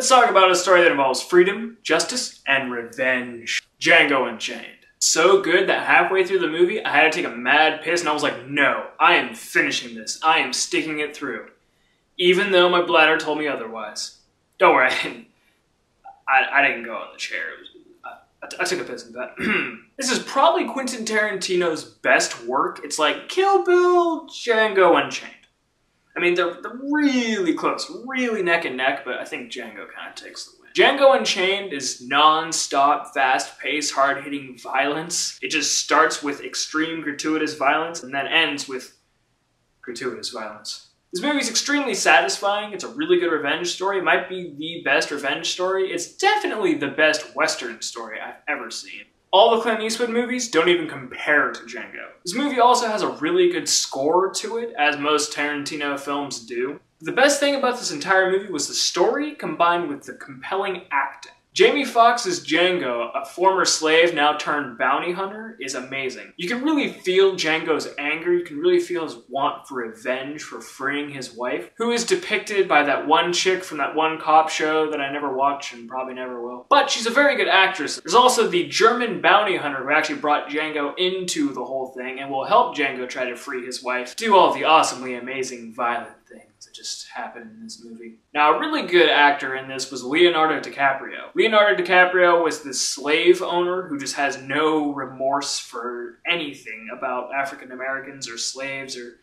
Let's talk about a story that involves freedom, justice, and revenge. Django Unchained. So good that halfway through the movie, I had to take a mad piss and I was like, no, I am finishing this. I am sticking it through. Even though my bladder told me otherwise. Don't worry, I didn't go on the chair. I took a piss in bed. This is probably Quentin Tarantino's best work. It's like Kill Bill, Django Unchained. I mean, they're really close, really neck and neck, but I think Django kind of takes the win. Django Unchained is non-stop, fast-paced, hard-hitting violence. It just starts with extreme gratuitous violence and then ends with gratuitous violence. This movie is extremely satisfying. It's a really good revenge story. It might be the best revenge story. It's definitely the best Western story I've ever seen. All the Clint Eastwood movies don't even compare to Django. This movie also has a really good score to it, as most Tarantino films do. The best thing about this entire movie was the story combined with the compelling acting. Jamie Foxx's Django, a former slave now turned bounty hunter, is amazing. You can really feel Django's anger, you can really feel his want for revenge for freeing his wife, who is depicted by that one chick from that one cop show that I never watched and probably never will. But she's a very good actress. There's also the German bounty hunter who actually brought Django into the whole thing and will help Django try to free his wife, do all the awesomely amazing violent things that just happened in this movie. Now, a really good actor in this was Leonardo DiCaprio. Leonardo DiCaprio was this slave owner who just has no remorse for anything about African Americans or slaves or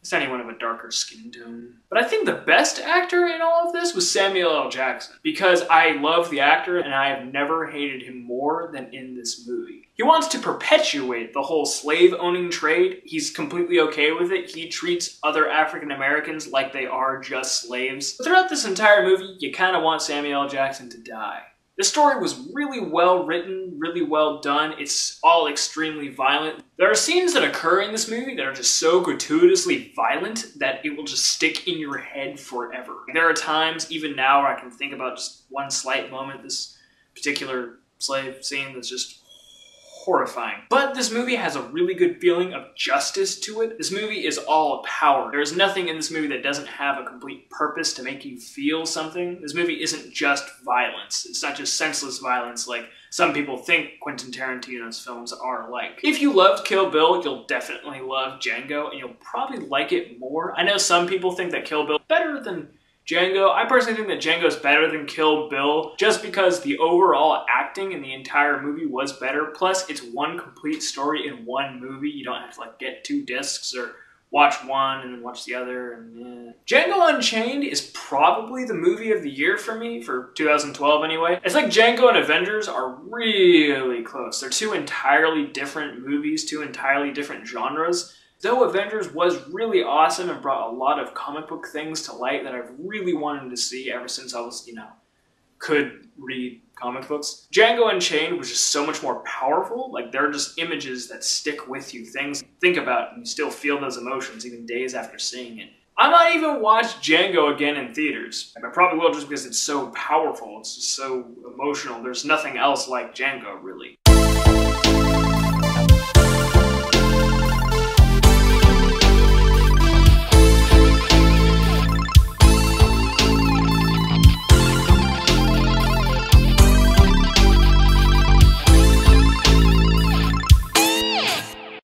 just anyone of a darker skin tone. But I think the best actor in all of this was Samuel L. Jackson, because I love the actor and I have never hated him more than in this movie. He wants to perpetuate the whole slave-owning trade. He's completely okay with it. He treats other African Americans like they are just slaves. But throughout this entire movie, you kind of want Samuel L. Jackson to die. The story was really well written, really well done. It's all extremely violent. There are scenes that occur in this movie that are just so gratuitously violent that it will just stick in your head forever. There are times, even now, where I can think about just one slight moment, this particular slave scene that's just horrifying. But this movie has a really good feeling of justice to it. This movie is all power. There's nothing in this movie that doesn't have a complete purpose to make you feel something. This movie isn't just violence. It's not just senseless violence like some people think Quentin Tarantino's films are like. If you loved Kill Bill, you'll definitely love Django, and you'll probably like it more. I know some people think that Kill Bill is better than Django. I personally think that Django is better than Kill Bill just because the overall acting in the entire movie was better. Plus, it's one complete story in one movie. You don't have to like get 2 discs or watch one and then watch the other. And Django Unchained is probably the movie of the year for me, for 2012 anyway. It's like Django and Avengers are really close. They're 2 entirely different movies, 2 entirely different genres. Though Avengers was really awesome and brought a lot of comic book things to light that I've really wanted to see ever since I was, could read comic books. Django Unchained was just so much more powerful. Like, they're just images that stick with you, things you think about and you still feel those emotions even days after seeing it. I might even watch Django again in theaters. I probably will just because it's so powerful, it's just so emotional. There's nothing else like Django, really.